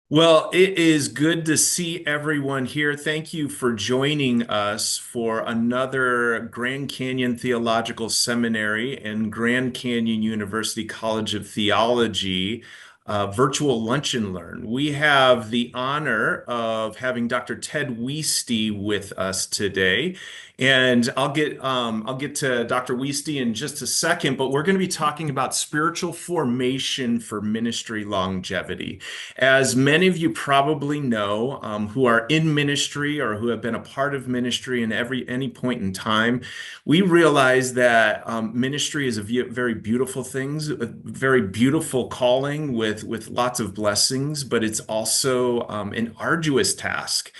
Well, it is good to see everyone here. Thank you for joining us for another Grand Canyon Theological Seminary and Grand Canyon University College of Theology virtual lunch and learn. We have the honor of having Dr. Ted Wueste with us today. And I'll get to Dr. Wueste in just a second, but we're going to be talking about spiritual formation for ministry longevity. As many of you probably know, who are in ministry or who have been a part of ministry in any point in time, we realize that ministry is a very beautiful thing, a very beautiful calling with lots of blessings, but it's also an arduous task.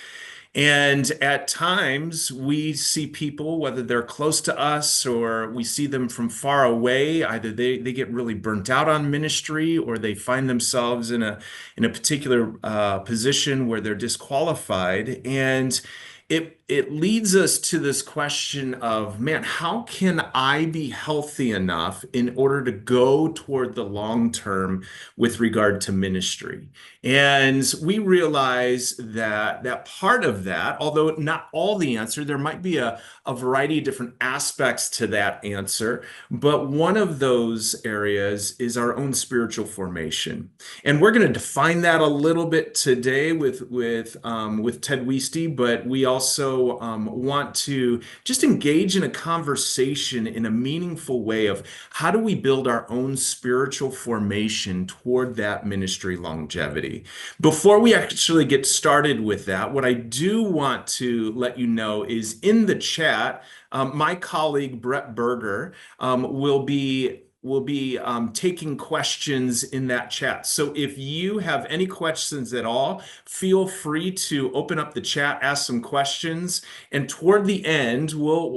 And at times we see people, whether they're close to us or we see them from far away, either they get really burnt out on ministry or they find themselves in a particular position where they're disqualified. And it leads us to this question of, man, how can I be healthy enough in order to go toward the long term with regard to ministry? And we realize that part of that, although not all the answer, there might be a variety of different aspects to that answer. But one of those areas is our own spiritual formation. And we're going to define that a little bit today with Ted Wieste, but we also want to just engage in a conversation in a meaningful way of how do we build our own spiritual formation toward that ministry longevity. Before we actually get started with that, what I do want to let you know is in the chat, my colleague Brett Berger will be taking questions in that chat. So if you have any questions at all, feel free to open up the chat, ask some questions, and toward the end,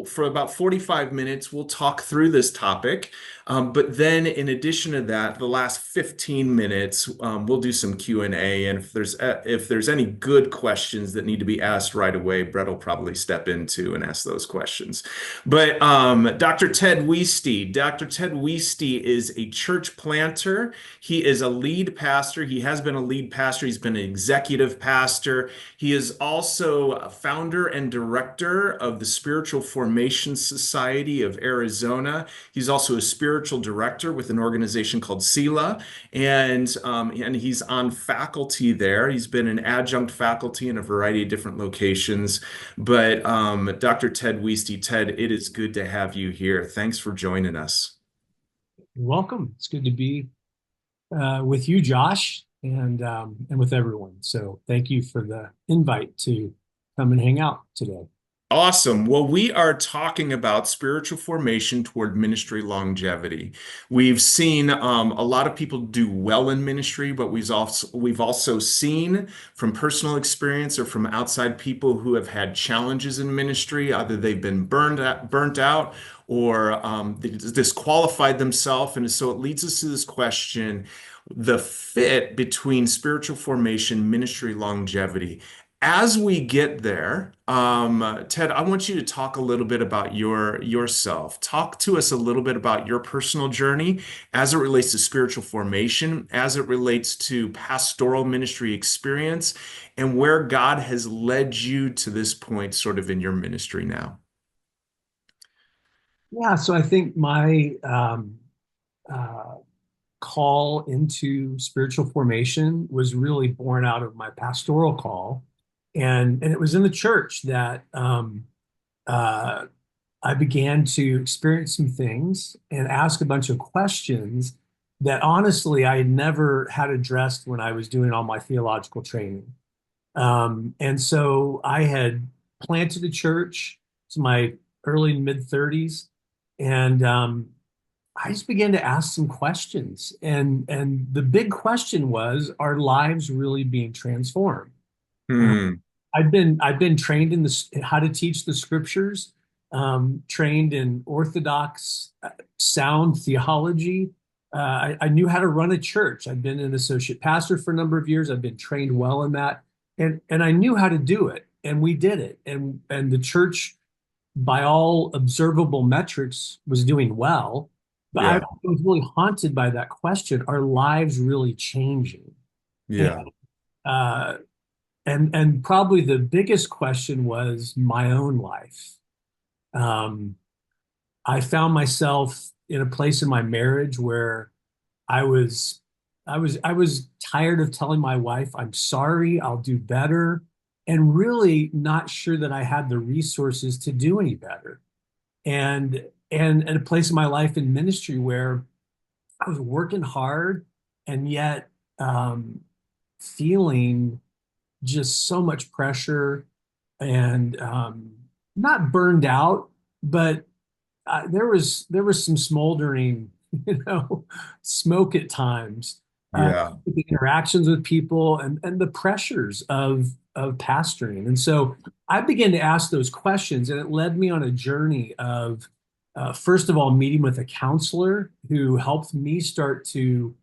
for about 45 minutes, we'll talk through this topic. But then in addition to that, the last 15 minutes, we'll do some Q&A. And if there's any good questions that need to be asked right away, Brett will probably step into and ask those questions. But Dr. Ted Wieste is a church planter. He is a lead pastor. He has been a lead pastor. He's been an executive pastor. He is also a founder and director of the Spiritual Formation Society of Arizona. He's also a spiritual director with an organization called SELA, and he's on faculty there. He's been an adjunct faculty in a variety of different locations. But Dr. Ted Wieste, Ted, it is good to have you here. Thanks for joining us. You're welcome. It's good to be with you, Josh, and with everyone. So thank you for the invite to come and hang out today. Awesome. Well, we are talking about spiritual formation toward ministry longevity. We've seen a lot of people do well in ministry, but we've also seen from personal experience or from outside people who have had challenges in ministry, either they've been burnt out, or they disqualified themselves. And so it leads us to this question, the fit between spiritual formation, ministry longevity. As we get there, Ted, I want you to talk a little bit about yourself. Talk to us a little bit about your personal journey as it relates to spiritual formation, as it relates to pastoral ministry experience, and where God has led you to this point, sort of in your ministry now. Yeah, so I think my uh, call into spiritual formation was really born out of my pastoral call, and it was in the church that uh, I began to experience some things and ask a bunch of questions that honestly I had never had addressed when I was doing all my theological training. And so I had planted a church. It's my early and mid 30s, and I just began to ask some questions. And the big question was, are lives really being transformed? Uh, Hmm. I've been trained in how to teach the scriptures, trained in orthodox sound theology. I knew how to run a church. I've been an associate pastor for a number of years. I've been trained well in that, and I knew how to do it, and we did it, and the church, by all observable metrics, was doing well. But I Yeah. was really haunted by that question: Are lives really changing? Yeah. Uh, and probably the biggest question was my own life. Um, I found myself in a place in my marriage where I was I was tired of telling my wife, I'm sorry, I'll do better, and really not sure that I had the resources to do any better. And at a place in my life in ministry where I was working hard and yet um, feeling just so much pressure and not burned out, but there was some smoldering, smoke at times. Yeah. The interactions with people and the pressures of pastoring, and so I began to ask those questions, and it led me on a journey of first of all meeting with a counselor who helped me start to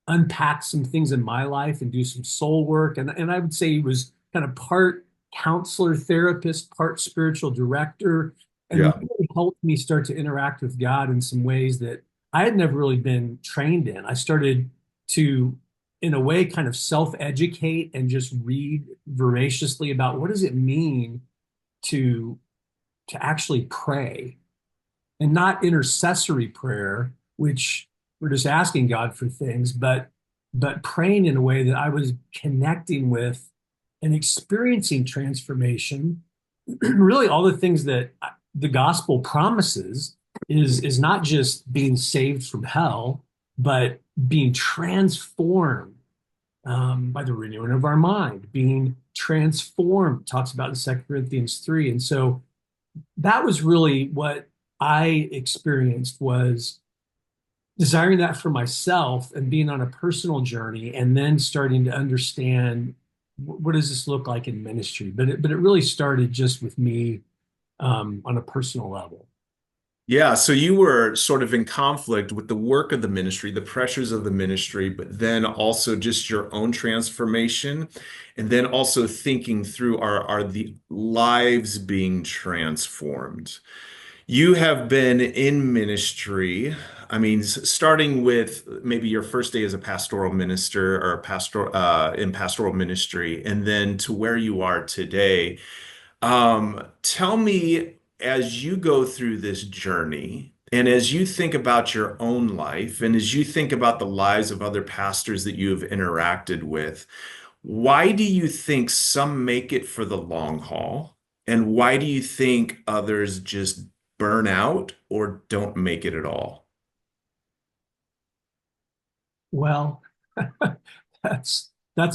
unpack some things in my life and do some soul work. And I would say he was kind of part counselor, therapist, part spiritual director, and Yeah. really helped me start to interact with God in some ways that I had never really been trained in. I started to, in a way, kind of self-educate and just read voraciously about what does it mean to to actually pray and not intercessory prayer, which we're just asking God for things, but praying in a way that I was connecting with and experiencing transformation. Really, all the things that the gospel promises is not just being saved from hell, but being transformed by the renewing of our mind, being transformed. Talks about in 2 Corinthians 3, and so that was really what I experienced was desiring that for myself and being on a personal journey and then starting to understand what does this look like in ministry. But it really started just with me on a personal level. Yeah, so you were sort of in conflict with the work of the ministry, the pressures of the ministry, but then also just your own transformation, and then also thinking through are the lives being transformed? You have been in ministry. I mean, starting with maybe your first day as a pastoral minister or pastor in pastoral ministry, and then to where you are today. Tell me, as you go through this journey, and as you think about your own life, and as you think about the lives of other pastors that you have interacted with, why do you think some make it for the long haul? And why do you think others just burn out or don't make it at all? Well, that's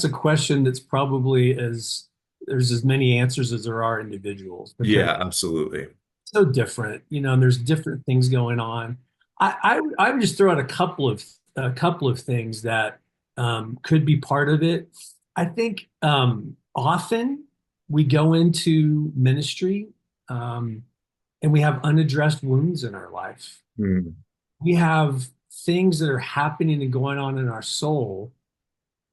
a question that's probably as there's as many answers as there are individuals because Yeah, absolutely. so different, and there's different things going on. I would just throw out a couple of things that could be part of it. I think often we go into ministry and we have unaddressed wounds in our life. Hmm. We have things that are happening and going on in our soul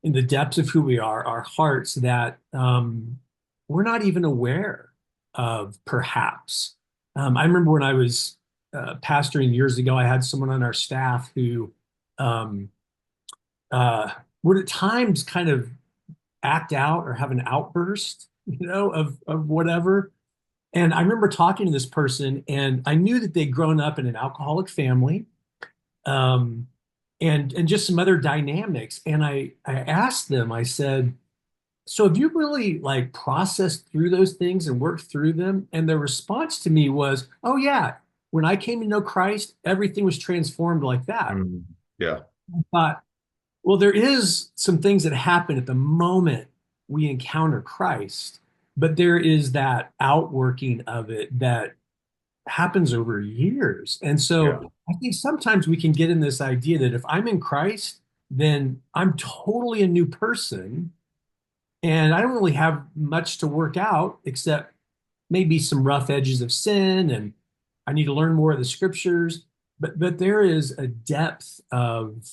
in the depths of who we are, our hearts that we're not even aware of, perhaps. I remember when I was pastoring years ago, I had someone on our staff who um, uh, would at times kind of act out or have an outburst, of whatever. And I remember talking to this person, and I knew that they'd grown up in an alcoholic family, um, and just some other dynamics. And I asked them, I said, so have you really like processed through those things and worked through them? And their response to me was, oh yeah, when I came to know Christ, everything was transformed like that. Hmm. Yeah. I thought, well, there is some things that happen at the moment we encounter Christ, but there is that outworking of it that happens over years. And Yeah. so I think sometimes we can get in this idea that if I'm in Christ, then I'm totally a new person and I don't really have much to work out except maybe some rough edges of sin, and I need to learn more of the scriptures. But there is a depth of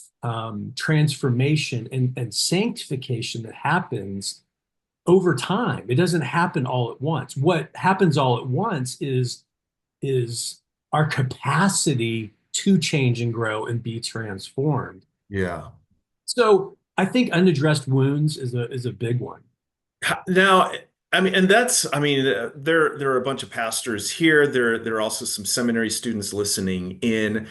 transformation and sanctification that happens over time. It doesn't happen all at once. What happens all at once is our capacity to change and grow and be transformed. Yeah. So I think unaddressed wounds is a big one. Now, I mean, and that's, I mean, there are a bunch of pastors here. There are also some seminary students listening in.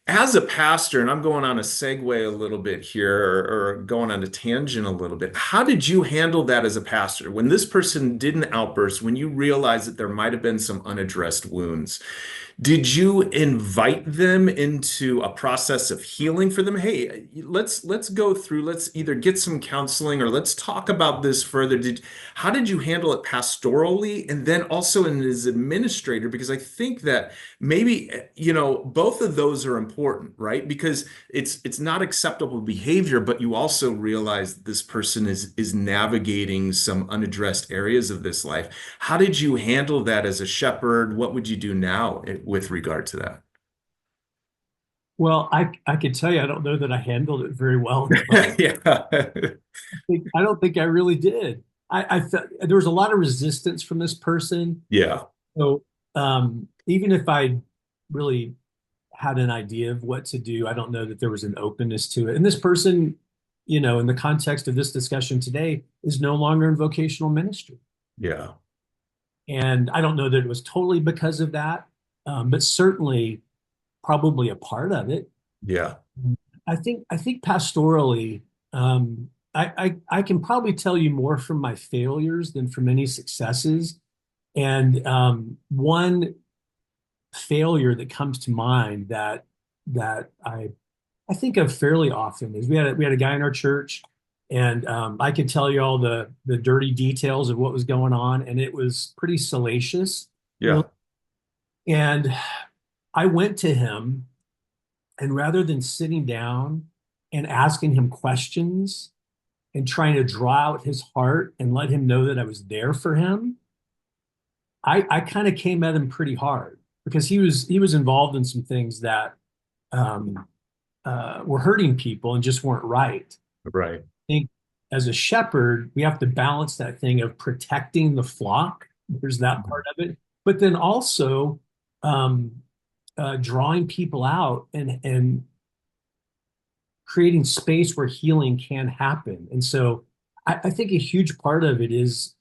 As a pastor, and I'm going on a segue a little bit here, or going on a tangent a little bit. How did you handle that as a pastor when this person did an outburst, when you realized that there might have been some unaddressed wounds? Did you invite them into a process of healing for them? Hey, let's go through, let's either get some counseling or let's talk about this further. How did you handle it pastorally and then also in as administrator? Because I think that maybe, both of those are important, right? Because it's not acceptable behavior, but you also realize this person is navigating some unaddressed areas of this life. How did you handle that as a shepherd? What would you do now with regard to that? Well, I could tell you, I don't know that I handled it very well in the moment. Yeah. I don't think I really did. I felt there was a lot of resistance from this person. Yeah. So even if I really had an idea of what to do, I don't know that there was an openness to it. And this person, in the context of this discussion today, is no longer in vocational ministry. Yeah. And I don't know that it was totally because of that, but certainly probably a part of it. Yeah. I think pastorally, I can probably tell you more from my failures than from any successes. And one failure that comes to mind that I think of fairly often is we had a guy in our church, and I could tell you all the dirty details of what was going on, and it was pretty salacious, really. Yeah. And I went to him, and rather than sitting down and asking him questions and trying to draw out his heart and let him know that I was there for him, I kind of came at him pretty hard because he was involved in some things that um, were hurting people and just weren't right. Right. I think as a shepherd, we have to balance that thing of protecting the flock. There's that part of it, but then also um, drawing people out and creating space where healing can happen. And so I think a huge part of it is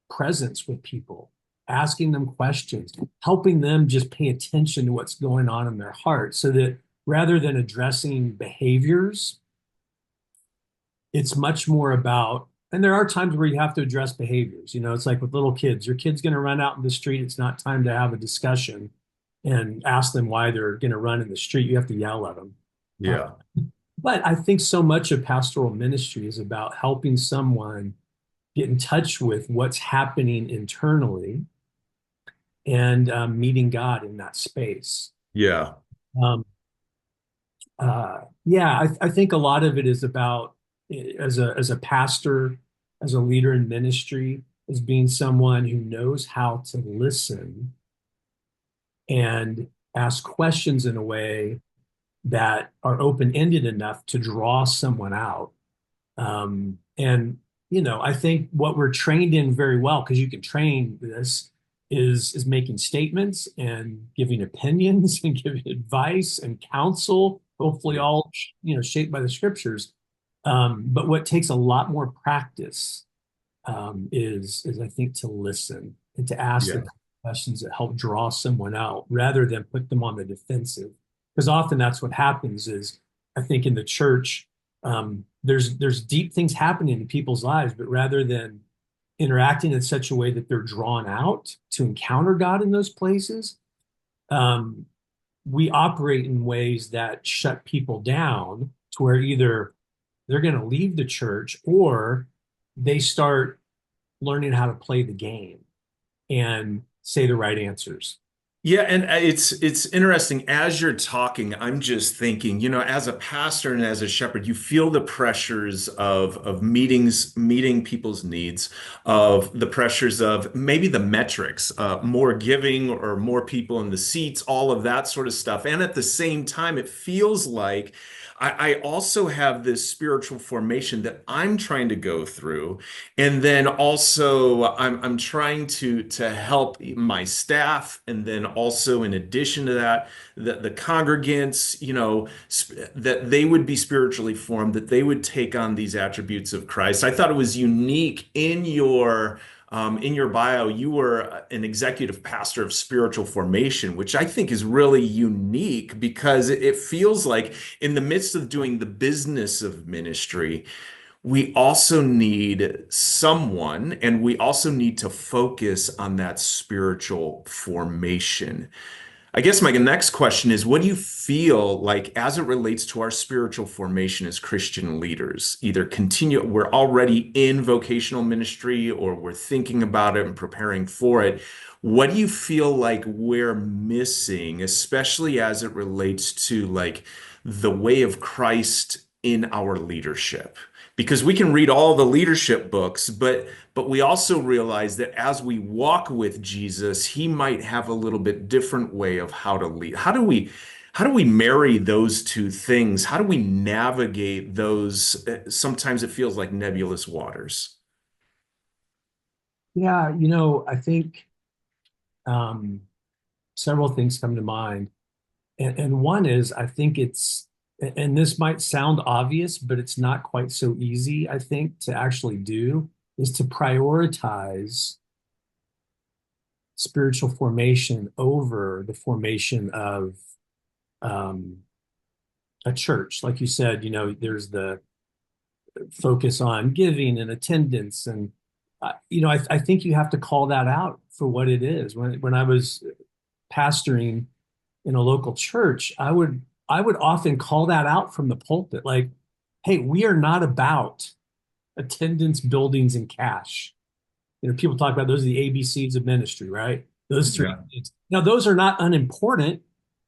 presence with people, asking them questions, helping them just pay attention to what's going on in their heart so that rather than addressing behaviors, it's much more about, and there are times where you have to address behaviors. It's like with little kids. Your kid's going to run out in the street. It's not time to have a discussion and ask them why they're going to run in the street. You have to yell at them. Uh, Yeah. but I think so much of pastoral ministry is about helping someone get in touch with what's happening internally and meeting God in that space. Yeah. Um, yeah, I think a lot of it is about as a pastor, as a leader in ministry, as being someone who knows how to listen and ask questions in a way that are open-ended enough to draw someone out. And I think what we're trained in very well, because you can train this, is making statements and giving opinions and giving advice and counsel, hopefully all shaped by the scriptures. But what takes a lot more practice is I think to listen and to ask the Yeah. questions that help draw someone out rather than put them on the defensive. Because often that's what happens is I think in the church, there's deep things happening in people's lives, but rather than interacting in such a way that they're drawn out to encounter God in those places, um, we operate in ways that shut people down to where either they're going to leave the church or they start learning how to play the game and say the right answers. Yeah, and it's interesting as you're talking, I'm just thinking, as a pastor and as a shepherd, you feel the pressures of meeting people's needs, of the pressures of maybe the metrics, more giving or more people in the seats, all of that sort of stuff. And at the same time, it feels like I also have this spiritual formation that I'm trying to go through. And then also I'm trying to help my staff and then also, in addition to that, that the congregants, that they would be spiritually formed, that they would take on these attributes of Christ. I thought it was unique in your bio, you were an executive pastor of spiritual formation, which I think is really unique because it feels like in the midst of doing the business of ministry, we also need someone and we also need to focus on that spiritual formation. I guess my next question is, what do you feel like as it relates to our spiritual formation as Christian leaders? We're already in vocational ministry or we're thinking about it and preparing for it. What do you feel like we're missing, especially as it relates to like the way of Christ in our leadership? Because we can read all the leadership books, but we also realize that as we walk with Jesus, he might have a little bit different way of how to lead. How do we marry those two things? How do we navigate those? Sometimes it feels like nebulous waters. Yeah, I think um, several things come to mind. And one is, I think and this might sound obvious, but it's not quite so easy, I think, to actually do, is to prioritize spiritual formation over the formation of um, a church. Like you said, there's the focus on giving and attendance. And, I think you have to call that out for what it is. When I was pastoring in a local church, I would often call that out from the pulpit, like, hey, we are not about attendance, buildings, and cash. People talk about those are the ABCs of ministry, right? Those three Yeah. things. Now, those are not unimportant.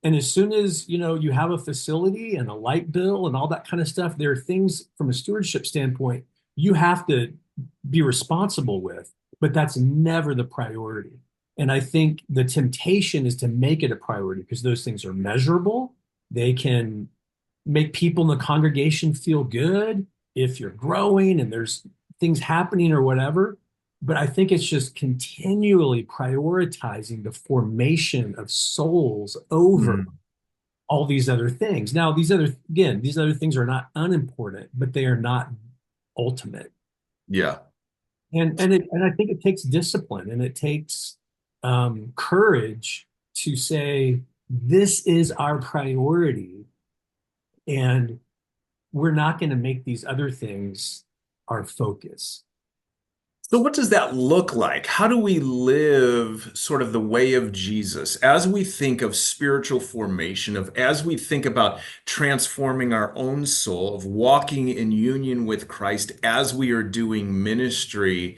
And as soon as you have a facility and a light bill and all that kind of stuff, there are things from a stewardship standpoint you have to be responsible with, but that's never the priority. And I think the temptation is to make it a priority because those things are measurable. They can make people in the congregation feel good if you're growing and there's things happening or whatever. But I think it's just continually prioritizing the formation of souls over Mm. all these other things. Now, these other things are not unimportant, but they are not ultimate. Yeah. And I think it takes discipline and it takes courage to say this is our priority, and we're not going to make these other things our focus. So, what does that look like? How do we live sort of the way of Jesus as we think of spiritual formation, as we think about transforming our own soul, of walking in union with Christ as we are doing ministry?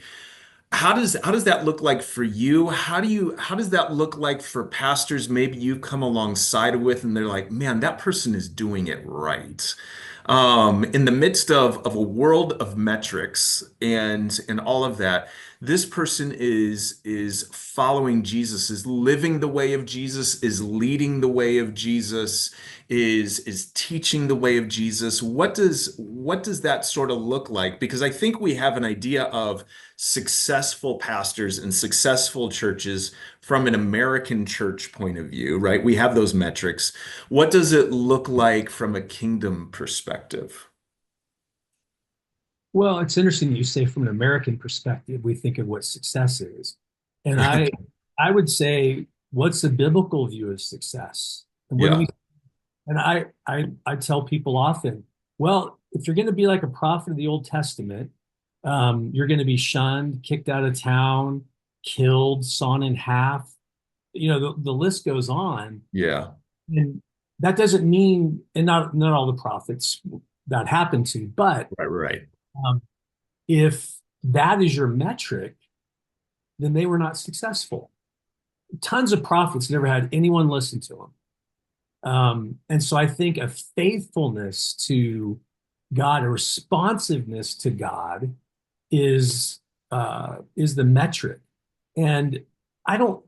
How does that look like for you? How does that look like for pastors maybe you come alongside with and they're like, man, that person is doing it right. In the midst of a world of metrics and all of that, this person is following Jesus, is living the way of Jesus, is leading the way of Jesus, is teaching the way of Jesus. What does that sort of look like? Because I think we have an idea of successful pastors and successful churches from an American church point of view, right? We have those metrics. What does it look like from a kingdom perspective? Well, it's interesting you say from an American perspective, we think of what success is. And I would say, what's the biblical view of success? And what do we Yeah, and I tell people often, well, if you're going to be like a prophet of the Old Testament, you're going to be shunned, kicked out of town, killed, sawn in half. The list goes on. yeah, And that doesn't mean, and not all the prophets that happened to, but right, right. um, if that is your metric, then they were not successful. Tons of prophets never had anyone listen to them. And so I think a faithfulness to God, a responsiveness to God is the metric. And I don't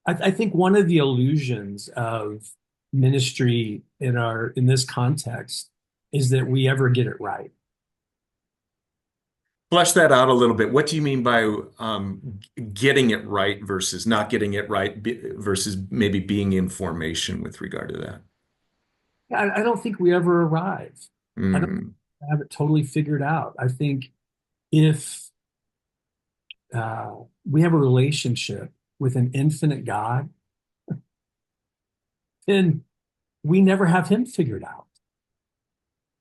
I think one of the illusions of ministry in this context is that we ever get it right. Flesh that out a little bit. What do you mean by getting it right versus not getting it right versus maybe being in formation with regard to that? I don't think we ever arrive. I don't Mm, have it totally figured out. I think if uh, we have a relationship with an infinite God, then we never have him figured out.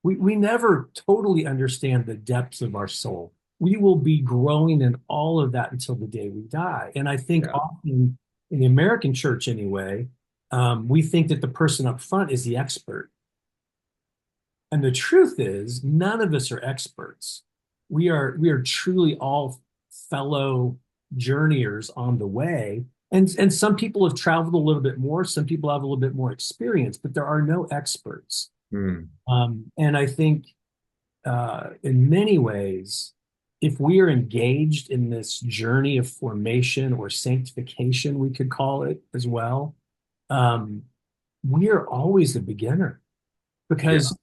We never totally understand the depths of our soul. We will be growing in all of that until the day we die. And I think yeah. often in the American church anyway, we think that the person up front is the expert. And the truth is, none of us are experts. We are truly all fellow journeyers on the way. And some people have traveled a little bit more, some people have a little bit more experience, but there are no experts. Mm, And I think in many ways, if we are engaged in this journey of formation or sanctification, we could call it as well, um, we are always a beginner yeah. because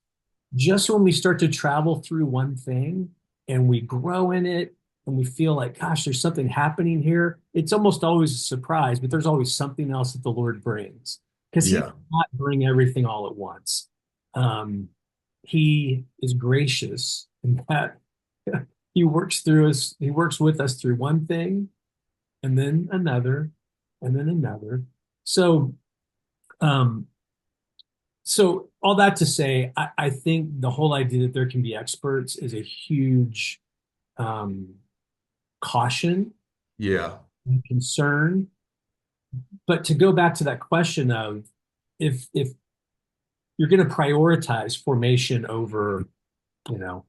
just when we start to travel through one thing and we grow in it and we feel like, gosh, there's something happening here, it's almost always a surprise, but there's always something else that the Lord brings because He Yeah. cannot bring everything all at once. Um, he is gracious in that He works through us, He works with us through one thing and then another and then another. So, um, so all that to say, I think the whole idea that there can be experts is a huge um, caution Yeah. and concern. But to go back to that question of if you're going to prioritize formation over, you know,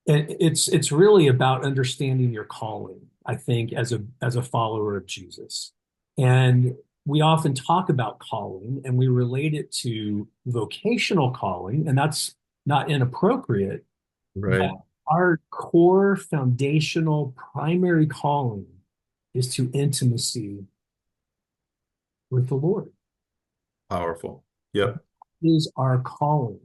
it's really about understanding your calling, I think, as a follower of Jesus. And we often talk about calling and we relate it to vocational calling, and that's not inappropriate, but Right. our core foundational primary calling is to intimacy with the Lord. Powerful. Yep. Is our calling.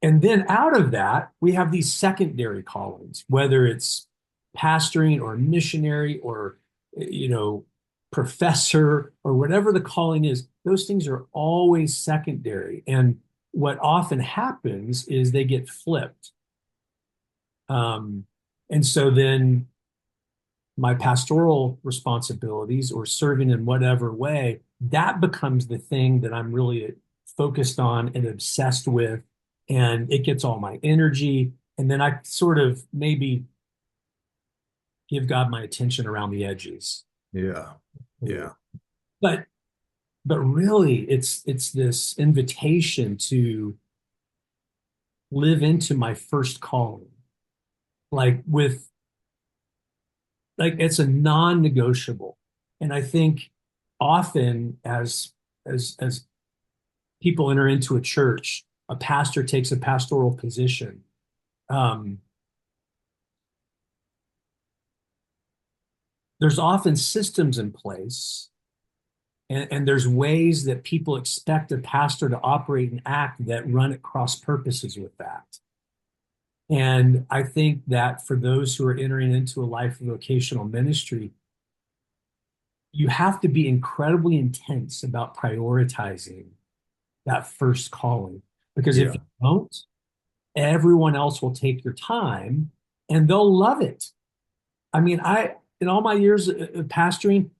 And then out of that, we have these secondary callings, whether it's pastoring or missionary or, you know, professor or whatever the calling is, those things are always secondary. And what often happens is they get flipped. Um, and so then my pastoral responsibilities or serving in whatever way, that becomes the thing that I'm really focused on and obsessed with. And it gets all my energy. And then I sort of maybe give God my attention around the edges. Yeah. Yeah. But but really it's this invitation to live into my first calling. Like with like it's a non-negotiable. And I think often as people enter into a church, a pastor takes a pastoral position. Um, there's often systems in place, and there's ways that people expect a pastor to operate and act that run at cross purposes with that. And I think that for those who are entering into a life of vocational ministry, you have to be incredibly intense about prioritizing that first calling. Because if Yeah. you don't, everyone else will take your time and they'll love it. I mean, in all my years of pastoring,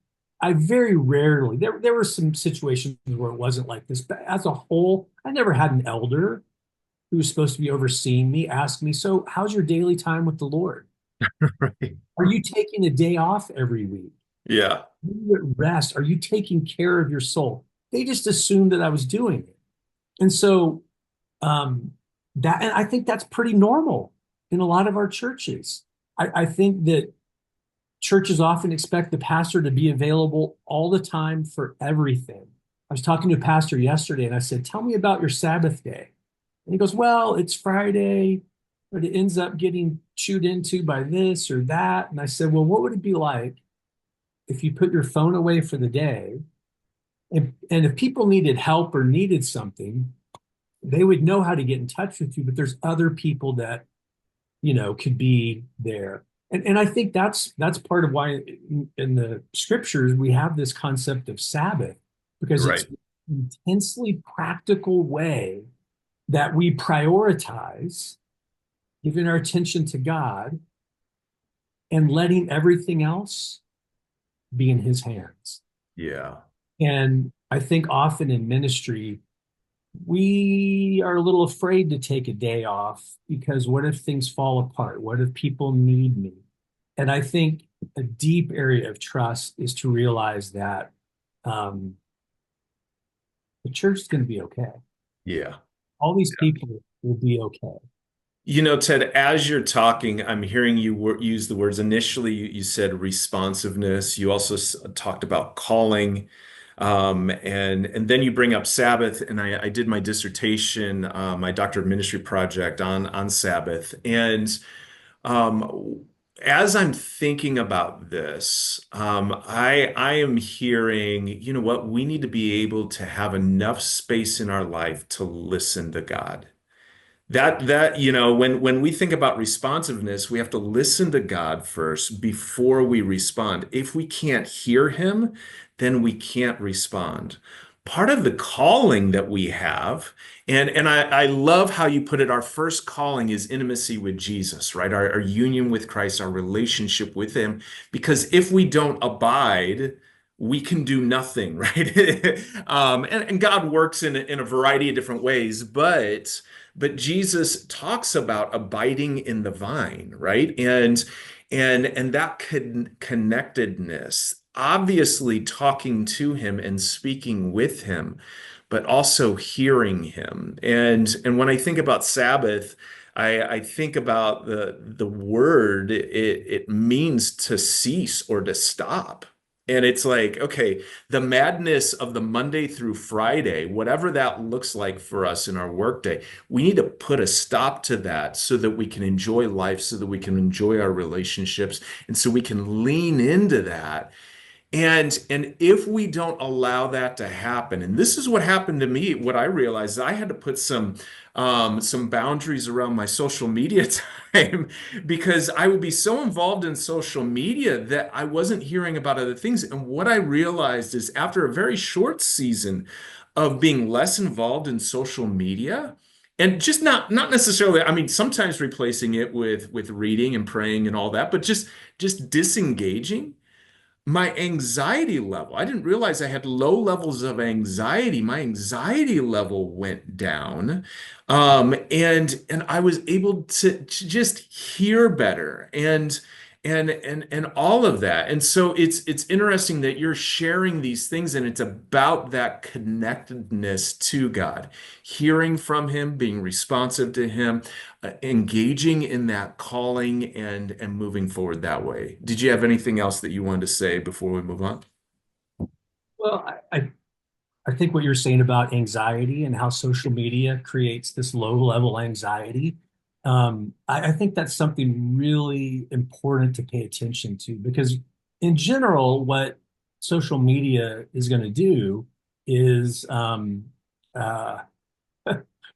I very rarely, there were some situations where it wasn't like this, but as a whole, I never had an elder who was supposed to be overseeing me ask me, so how's your daily time with the Lord? Right. Are you taking a day off every week? Yeah. Are you at rest? Are you taking care of your soul? They just assumed that I was doing it. And so um, and I think that's pretty normal in a lot of our churches. I think that churches often expect the pastor to be available all the time for everything. I was talking to a pastor yesterday and I said, tell me about your Sabbath day. And he goes, well, it's Friday, but it ends up getting chewed into by this or that. And I said, well, what would it be like if you put your phone away for the day? And if people needed help or needed something, they would know how to get in touch with you, but there's other people that could be there. And I think that's part of why in the scriptures we have this concept of Sabbath, because it's Right. an intensely practical way that we prioritize giving our attention to God and letting everything else be in his hands. Yeah. And I think often in ministry, we are a little afraid to take a day off because what if things fall apart? What if people need me? And I think a deep area of trust is to realize that um, the church is going to be okay. Yeah. All these people will be okay. Ted, as you're talking, I'm hearing you use the words. Initially, you said responsiveness. You also talked about calling, and then you bring up Sabbath. And I did my dissertation, my doctor of ministry project on Sabbath. And um, as I'm thinking about this, I am hearing, you know what, we need to be able to have enough space in our life to listen to God. When we think about responsiveness, we have to listen to God first before we respond. If we can't hear him, then we can't respond. Part of the calling that we have, and I love how you put it, our first calling is intimacy with Jesus, right? Our union with Christ, our relationship with him. Because if we don't abide, we can do nothing, right? And God works in a variety of different ways, but Jesus talks about abiding in the vine, right? And that connectedness, obviously talking to him and speaking with him, but also hearing him. And when I think about Sabbath, I think about the word, it means to cease or to stop. And it's like, okay, the madness of the Monday through Friday, whatever that looks like for us in our workday, we need to put a stop to that so that we can enjoy life, so that we can enjoy our relationships, and so we can lean into that. And if we don't allow that to happen, and this is what happened to me, what I realized, I had to put some boundaries around my social media time because I would be so involved in social media that I wasn't hearing about other things. And what I realized is after a very short season of being less involved in social media, and just not necessarily, I mean, sometimes replacing it with reading and praying and all that, but just disengaging my anxiety level. I didn't realize I had low levels of anxiety. My anxiety level went down. And I was able to just hear better and all of that. And so it's interesting that you're sharing these things and it's about that connectedness to God, hearing from him, being responsive to him, engaging in that calling and moving forward that way. Did you have anything else that you wanted to say before we move on? Well, I think what you're saying about anxiety and how social media creates this low level anxiety, I think that's something really important to pay attention to because, in general, what social media is going to do is uh,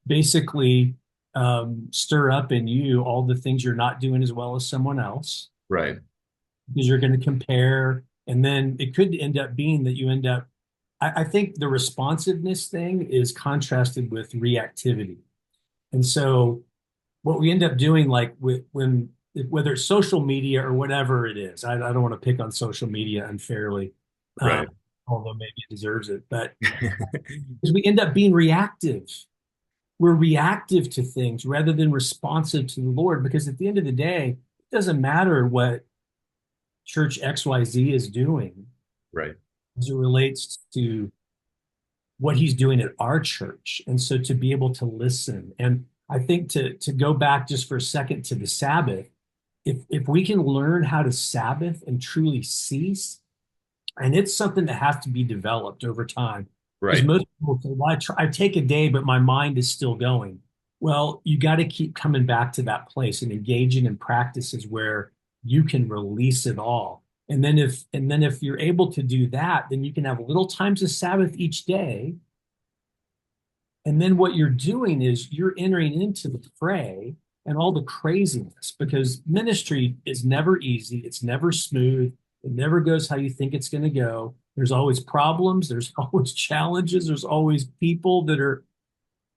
basically stir up in you all the things you're not doing as well as someone else Right. because you're going to compare. And then it could end up being that you end up I think the responsiveness thing is contrasted with reactivity. And so what we end up doing, like whether it's social media or whatever it is, I don't want to pick on social media unfairly, um, Right. although maybe it deserves it, but because we end up being reactive. We're reactive to things rather than responsive to the Lord, because at the end of the day, it doesn't matter what church XYZ is doing Right. as it relates to what he's doing at our church. And so to be able to listen. And I think to go back just for a second to the Sabbath, if we can learn how to Sabbath and truly cease, and it's something that has to be developed over time. Because Right. most people say, well, I take a day, but my mind is still going. Well, you got to keep coming back to that place and engaging in practices where you can release it all. And then if you're able to do that, then you can have little times of Sabbath each day. And then what you're doing is you're entering into the fray and all the craziness, because ministry is never easy, it's never smooth, it never goes how you think it's going to go. There's always problems, there's always challenges, there's always people that are,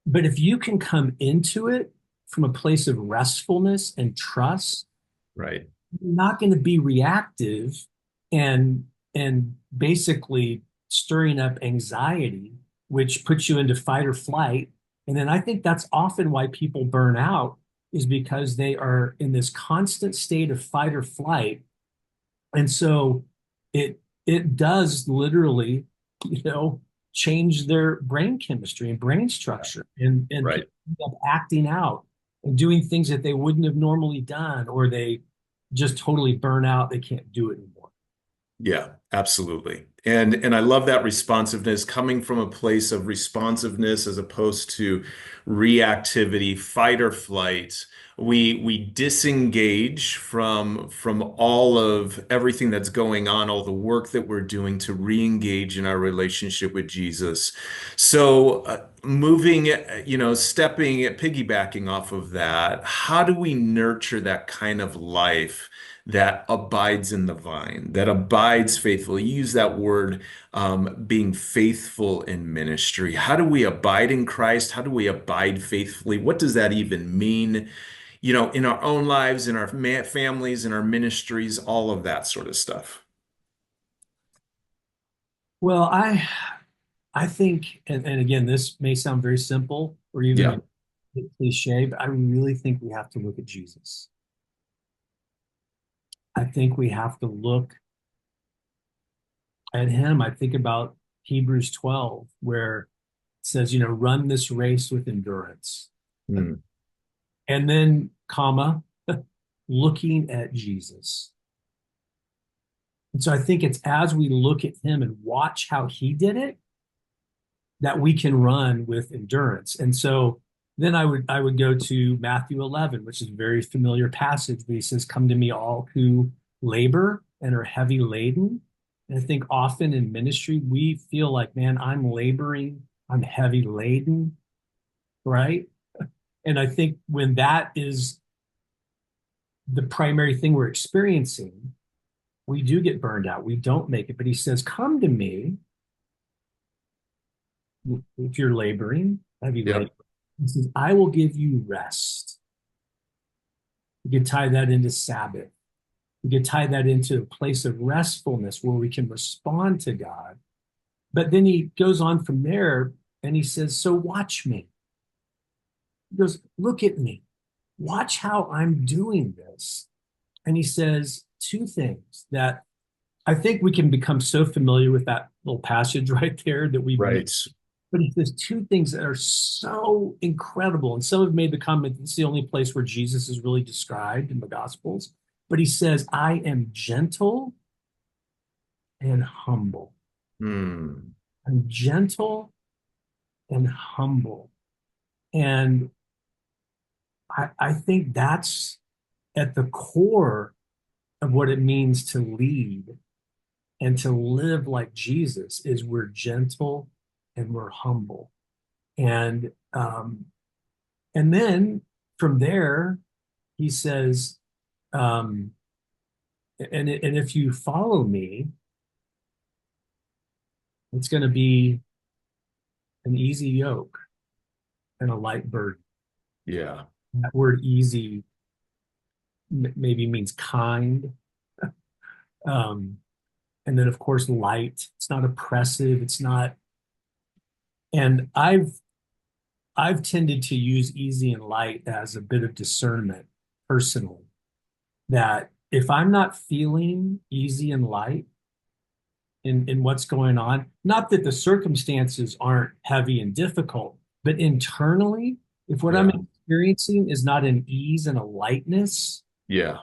but if you can come into it from a place of restfulness and trust, Right. you're not going to be reactive and basically stirring up anxiety, which puts you into fight or flight. And then I think that's often why people burn out, is because they are in this constant state of fight or flight. And so it does literally, you know, change their brain chemistry and brain structure. And Right. people end up acting out and doing things that they wouldn't have normally done, or they just totally burn out. They can't do it anymore. Yeah, absolutely. And I love that responsiveness coming from a place of responsiveness as opposed to reactivity, fight or flight. We disengage from all of everything that's going on, all the work that we're doing to re-engage in our relationship with Jesus. So moving, stepping, piggybacking off of that, how do we nurture that kind of life that abides in the vine, that abides faithfully? You use that word, being faithful in ministry. How do we abide in Christ? How do we abide faithfully? What does that even mean? In our own lives, in our families, in our ministries, all of that sort of stuff. Well, I think, and again, this may sound very simple or even Yeah. a bit cliche, but I really think we have to look at Jesus. I think we have to look at him. I think about Hebrews 12, where it says, run this race with endurance. Hmm. And then, comma, looking at Jesus. And so I think it's as we look at him and watch how he did it, that we can run with endurance. And so then I would go to Matthew 11, which is a very familiar passage, where he says, "Come to me, all who labor and are heavy laden." And I think often in ministry, we feel like, man, I'm laboring, I'm heavy laden, right? And I think when that is the primary thing we're experiencing, we do get burned out. We don't make it. But he says, "Come to me if you're laboring, heavy laden." Yep. He says, "I will give you rest." You can tie that into Sabbath. You can tie that into a place of restfulness where we can respond to God. But then he goes on from there and he says, "So watch me." He goes, "Look at me. Watch how I'm doing this." And he says two things that I think we can become so familiar with, that little passage right there, that we've missed. Right. But he says two things that are so incredible. And some have made the comment it's the only place where Jesus is really described in the Gospels. But he says, "I am gentle and humble." Hmm. I'm gentle and humble. And I think that's at the core of what it means to lead and to live like Jesus, is we're gentle and we're humble. And and then from there, he says, um, and if you follow me, it's going to be an easy yoke and a light burden. Yeah. That word easy maybe means kind. Um, and then of course light. It's not oppressive. It's not. And I've tended to use easy and light as a bit of discernment personally. That if I'm not feeling easy and light in what's going on, not that the circumstances aren't heavy and difficult, but internally, if what I'm Yeah. experiencing is not an ease and a lightness, Yeah.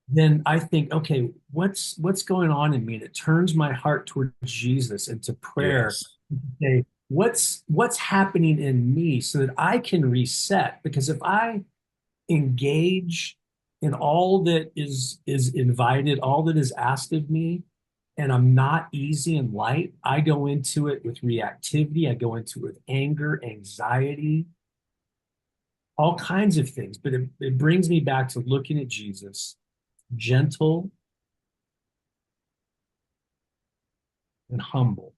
then I think, okay, what's going on in me? And it turns my heart towards Jesus and to prayer. Yes. Okay, what's happening in me so that I can reset? Because if I engage in all that is invited, all that is asked of me, and I'm not easy and light, I go into it with reactivity, I go into it with anger, anxiety, all kinds of things, but it brings me back to looking at Jesus, gentle and humble.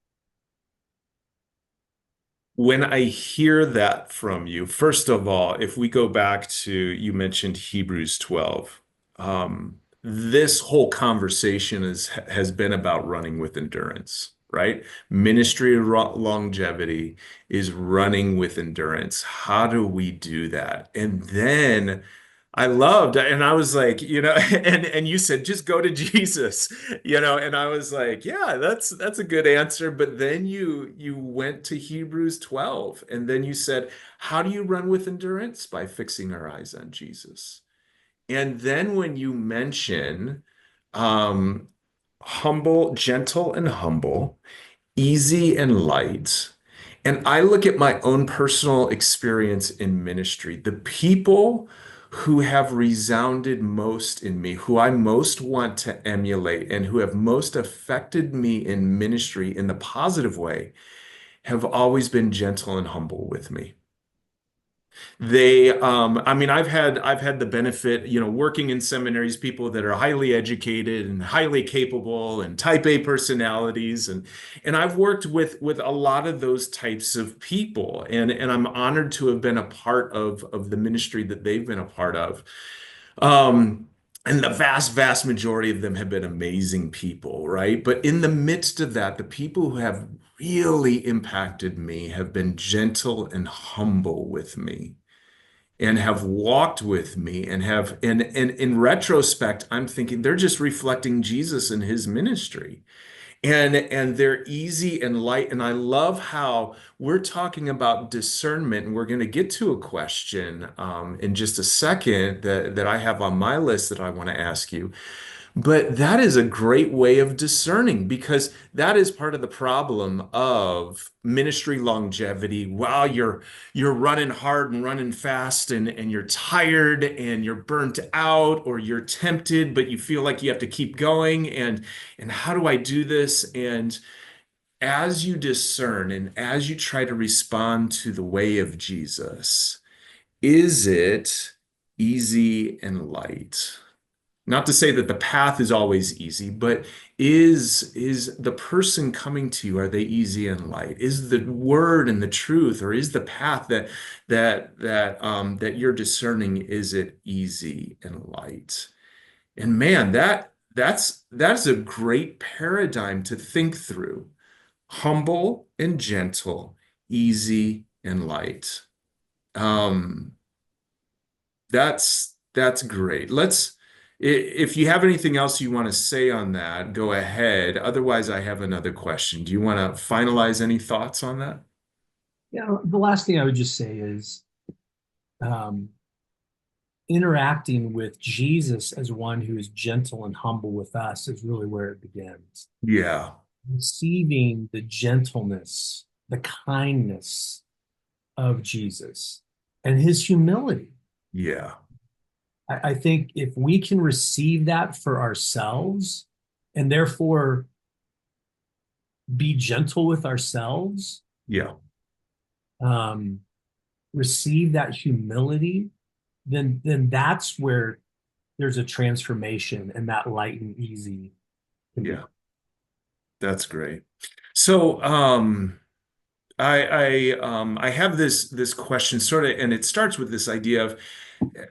When I hear that from you, first of all, if we go back to, you mentioned Hebrews 12, this whole conversation has been about running with endurance, right? Ministry longevity is running with endurance. How do we do that? And then I loved, and I was like, and you said just go to Jesus, and I was like, yeah, that's a good answer. But then you went to Hebrews 12, and then you said, how do you run with endurance? By fixing our eyes on Jesus. And then when you mention um, humble, gentle and humble, easy and light. And I look at my own personal experience in ministry, the people who have resounded most in me, who I most want to emulate, and who have most affected me in ministry in the positive way, have always been gentle and humble with me. I mean, I've had the benefit, working in seminaries, people that are highly educated and highly capable and type A personalities, and I've worked with a lot of those types of people, and I'm honored to have been a part of the ministry that they've been a part of. Um, and the vast majority of them have been amazing people, right? But in the midst of that, the people who have really impacted me have been gentle and humble with me and have walked with me and in retrospect, I'm thinking they're just reflecting Jesus and his ministry. And they're easy and light. And I love how we're talking about discernment. And we're going to get to a question in just a second that I have on my list that I want to ask you. But that is a great way of discerning because that is part of the problem of ministry longevity. While you're running hard and running fast and you're tired and you're burnt out or you're tempted, but you feel like you have to keep going and how do I do this? And as you discern and as you try to respond to the way of Jesus, is it easy and light? Not to say that the path is always easy, but is the person coming to you, are they easy and light? Is the word and the truth, or is the path that you're discerning, is it easy and light? And man, that's a great paradigm to think through. Humble and gentle, easy and light. Um, that's great. If you have anything else you want to say on that, go ahead. Otherwise, I have another question. Do you want to finalize any thoughts on that? The last thing I would just say is um, interacting with Jesus as one who is gentle and humble with us is really where it begins. Yeah, Receiving the gentleness, the kindness of Jesus and his humility. yeah, I think if we can receive that for ourselves and therefore be gentle with ourselves, yeah, um, receive that humility, then that's where there's a transformation and that light and easy can be. yeah. That's great. So, I have this question sort of, and it starts with this idea of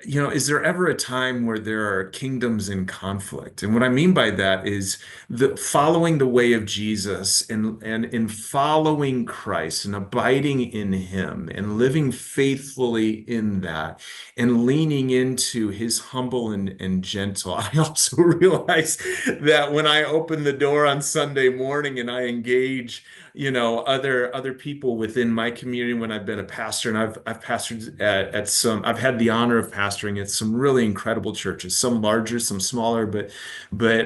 is there ever a time where there are kingdoms in conflict? And what I mean by that is the following the way of Jesus and in following Christ and abiding in him and living faithfully in that and leaning into his humble and gentle. I also realize that when I open the door on Sunday morning and I engage other people within my community when I've been a pastor and I've pastored at some I've had the honor of pastoring at some really incredible churches, some larger, some smaller, but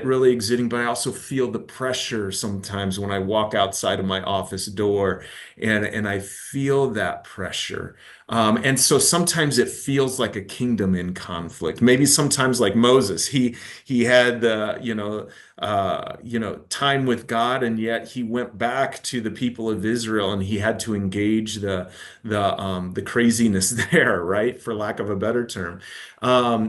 really exciting. But I also feel the pressure sometimes when I walk outside of my office door and I feel that pressure. And so sometimes it feels like a kingdom in conflict. Maybe sometimes like Moses, he had the, time with God, and yet he went back to the people of Israel, and he had to engage the craziness there, right? For lack of a better term.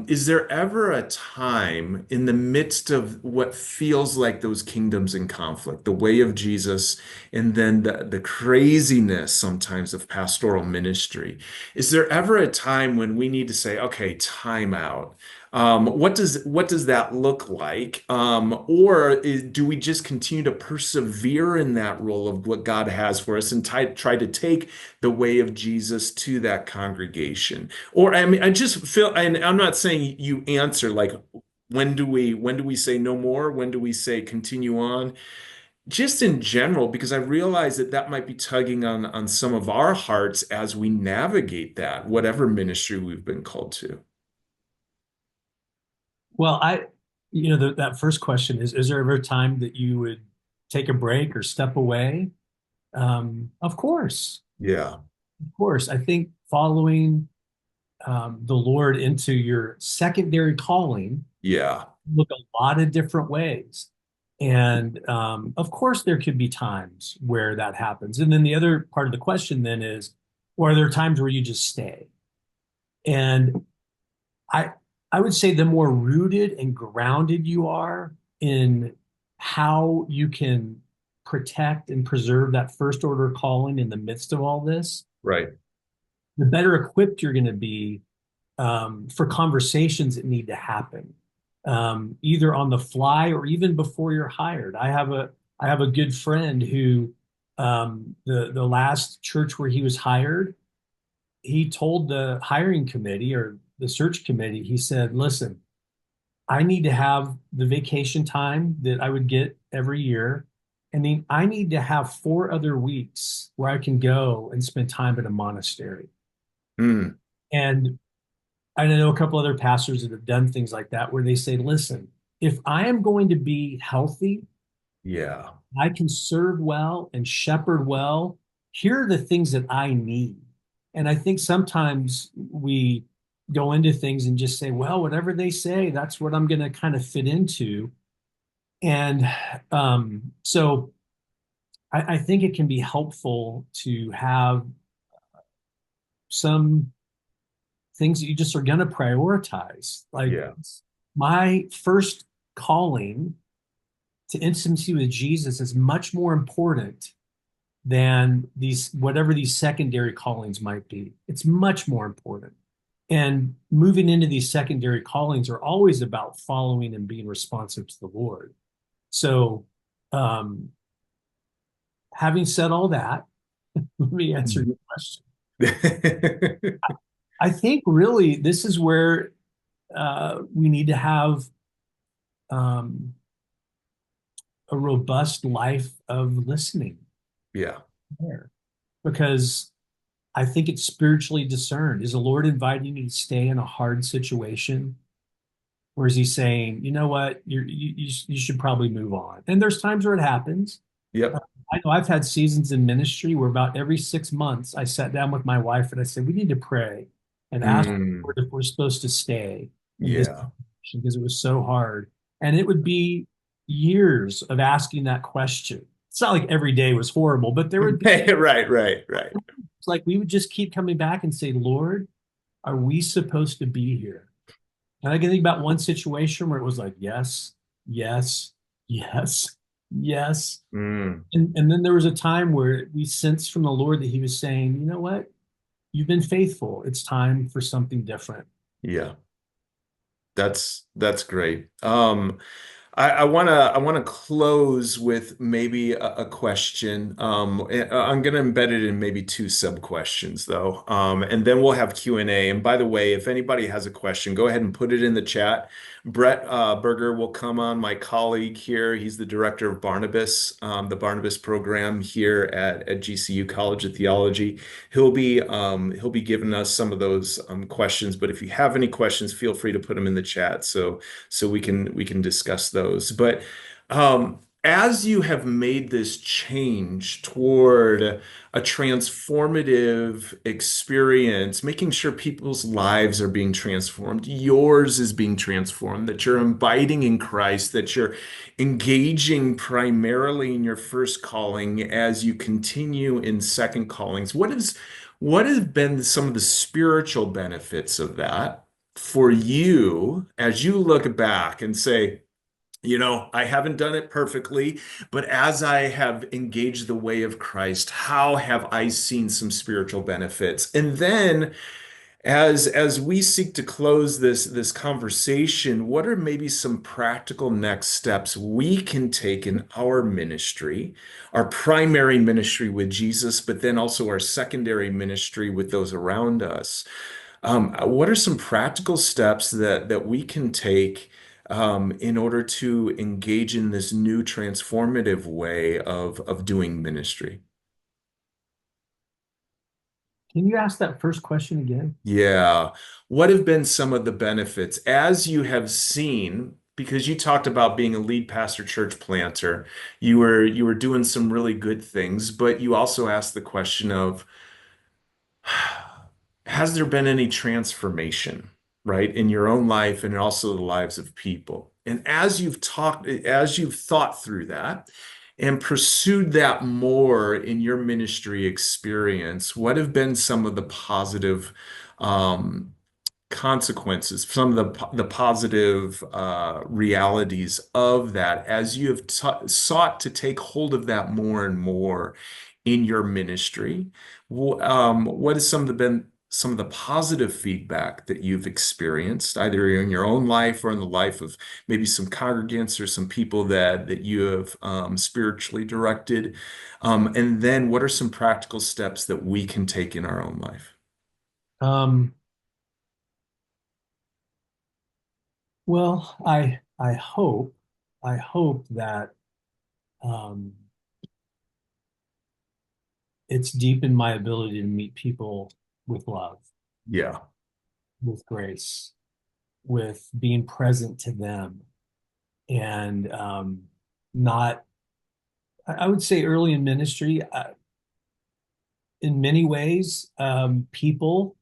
Is there ever a time in the midst of what feels like those kingdoms in conflict, the way of Jesus, and then the craziness sometimes of pastoral ministry? Is there ever a time when we need to say, okay, time out? What does that look like? Do we just continue to persevere in that role of what God has for us and try to take the way of Jesus to that congregation? Or I mean, I just feel, and I'm not saying you answer like, when do we say no more? When do we say continue on? Just in general, because I realize that that might be tugging on some of our hearts as we navigate that, whatever ministry we've been called to. Well, that first question is there ever a time that you would take a break or step away? Of course, Yeah, of course. I think following the Lord into your secondary calling yeah, look a lot of different ways. And of course, there could be times where that happens. And then the other part of the question then is, or are there times where you just stay? And I I would say the more rooted and grounded you are in how you can protect and preserve that first order calling in the midst of all this, right. the better equipped you're going to be for conversations that need to happen, either on the fly or even before you're hired. I have a good friend who the last church where he was hired, he told the hiring committee or the search committee, he said, listen, I need to have the vacation time that I would get every year. And then I need to have 4 other weeks where I can go and spend time at a monastery. Mm, And I know a couple other pastors that have done things like that where they say, listen, if I am going to be healthy, yeah. I can serve well and shepherd well, here are the things that I need. And I think sometimes we go into things and just say, well, whatever they say, that's what I'm going to kind of fit into. And so I think it can be helpful to have some things that you just are going to prioritize. Like Yeah. my first calling to intimacy with Jesus is much more important than these, whatever these secondary callings might be. It's much more important. And moving into these secondary callings are always about following and being responsive to the Lord. So, um, having said all that, let me answer your question. I think really this is where we need to have um, a robust life of listening Yeah. there, because I think it's spiritually discerned. Is the Lord inviting you to stay in a hard situation? Or is he saying, you know what, you should probably move on? And there's times where it happens. Uh, Yep. I know I've had seasons in ministry where about every 6 months I sat down with my wife and I said, we need to pray and ask the Mm, Lord if we're supposed to stay in this yeah. situation because it was so hard. And it would be years of asking that question. It's not like every day was horrible, but there would be, Right, right, right. it's like we would just keep coming back and say, Lord, are we supposed to be here? And I can think about one situation where it was like, yes, yes, yes, yes. Mm, And then there was a time where we sensed from the Lord that He was saying, you know what? You've been faithful. It's time for something different. yeah. That's great. I wanna close with maybe a question. I'm gonna embed it in maybe two sub questions though, and then we'll have Q&A. And by the way, if anybody has a question, go ahead and put it in the chat. Brett Berger will come on, my colleague here. He's the director of Barnabas, the Barnabas program here at GCU College of Theology. He'll be giving us some of those questions. But if you have any questions, feel free to put them in the chat so we can discuss those. But as you have made this change toward a transformative experience, making sure people's lives are being transformed, yours is being transformed, that you're abiding in Christ, that you're engaging primarily in your first calling as you continue in second callings. What have been some of the spiritual benefits of that for you as you look back and say, I haven't done it perfectly, but as I have engaged the way of Christ, how have I seen some spiritual benefits? And then as we seek to close this conversation, what are maybe some practical next steps we can take in our ministry, our primary ministry with Jesus, but then also our secondary ministry with those around us? What are some practical steps that we can take in order to engage in this new transformative way of doing ministry? Can you ask that first question again? Yeah. What have been some of the benefits as you have seen? Because you talked about being a lead pastor church planter, you were doing some really good things, but you also asked the question of, has there been any transformation, right, in your own life and also the lives of people? And as you've thought through that and pursued that more in your ministry experience, what have been some of the positive um, consequences, some of the positive realities of that as you have sought to take hold of that more and more in your ministry? What has been some of the positive feedback that you've experienced, either in your own life or in the life of maybe some congregants or some people that you have spiritually directed? And then what are some practical steps that we can take in our own life? Um, well, I hope that um, it's deepened my ability to meet people with love, Yeah. with grace, with being present to them, and not. I would say early in ministry, in many ways, people.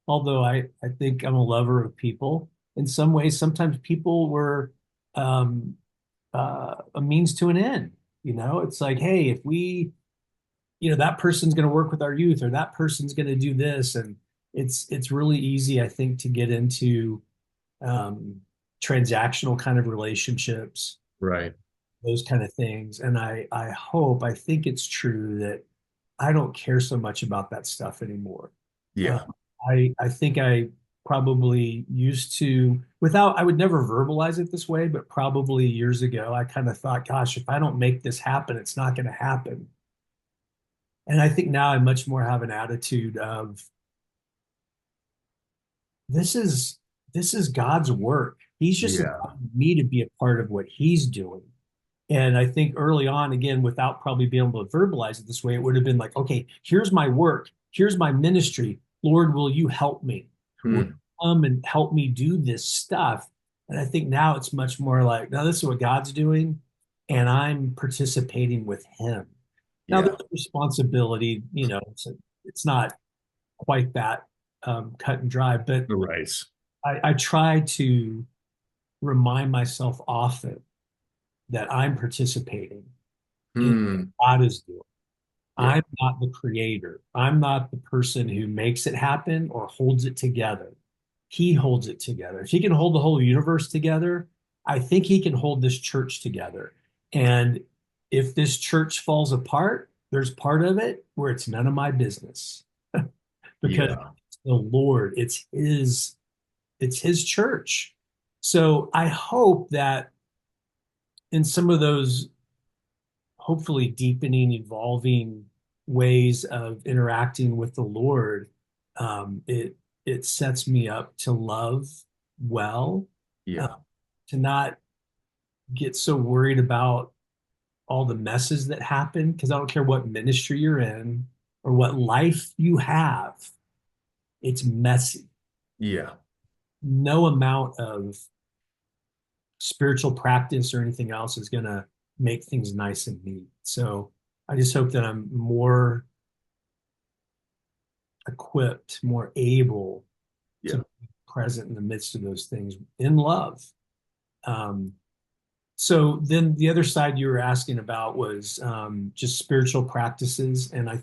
Although I think I'm a lover of people, in some ways, sometimes people were um, a means to an end. It's like, hey, if that person's going to work with our youth, or that person's going to do this, and it's really easy, I think, to get into um, transactional kind of relationships, Right. those kind of things. And I think it's true that I don't care so much about that stuff anymore. Uh, Yeah. I think I probably used to, I would never verbalize it this way, but probably years ago, I kind of thought, gosh, if I don't make this happen, it's not going to happen. And I think now I much more have an attitude of this is this is God's work. He's just Yeah. inviting me to be a part of what he's doing. And I think early on, again, without probably being able to verbalize it this way, it would have been like, okay, here's my work, here's my ministry. Lord, will you help me? Will Hmm. you come and help me do this stuff? And I think now it's much more like, now this is what God's doing, and I'm participating with him. Now there's Yeah. responsibility, it's not quite that cut and dry, but Right. I try to remind myself often that I'm participating in Hmm. what God is doing. Yeah. I'm not the creator. I'm not the person who makes it happen or holds it together. He holds it together. If he can hold the whole universe together, I think he can hold this church together. And if this church falls apart, there's part of it where it's none of my business because Yeah. it's the Lord, it's his church. So I hope that in some of those hopefully deepening, evolving ways of interacting with the Lord, it sets me up to love well, uh, Yeah. to not get so worried about all the messes that happen, because I don't care what ministry you're in or what life you have, it's messy. Yeah. No amount of spiritual practice or anything else is gonna make things nice and neat. So I just hope that I'm more equipped, more able to Yeah. be present in the midst of those things in love. Um, so then the other side you were asking about was just spiritual practices. And I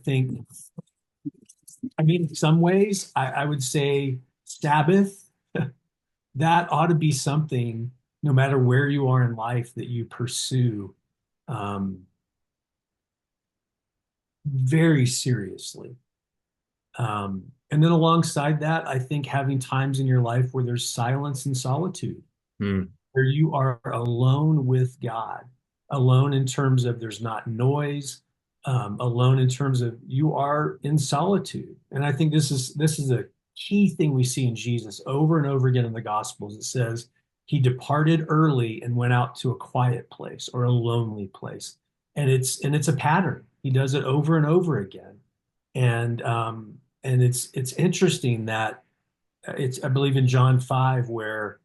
mean, in some ways, I would say Sabbath, that ought to be something, no matter where you are in life, that you pursue um, very seriously. And then alongside that, I think having times in your life where there's silence and solitude, Mm. where you are alone with God, alone in terms of there's not noise, alone in terms of you are in solitude. And I think this is a key thing we see in Jesus over and over again in the Gospels. It says he departed early and went out to a quiet place or a lonely place. And it's a pattern. He does it over and over again. And it's interesting that it's I believe in John 5 where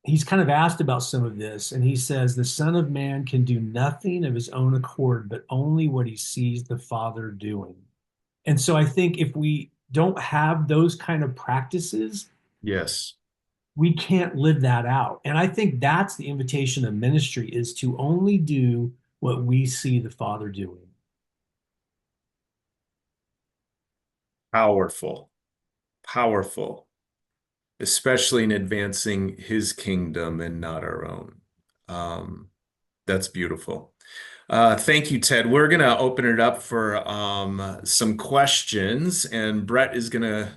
he's kind of asked about some of this, and he says, the Son of Man can do nothing of his own accord, but only what he sees the Father doing. And so I think if we don't have those kind of practices, Yes. we can't live that out. And I think that's the invitation of ministry is to only do what we see the Father doing. Powerful. Powerful. Especially in advancing his kingdom and not our own. Um, that's beautiful. Thank you, Ted. We're going to open it up for some questions, and Brett is going to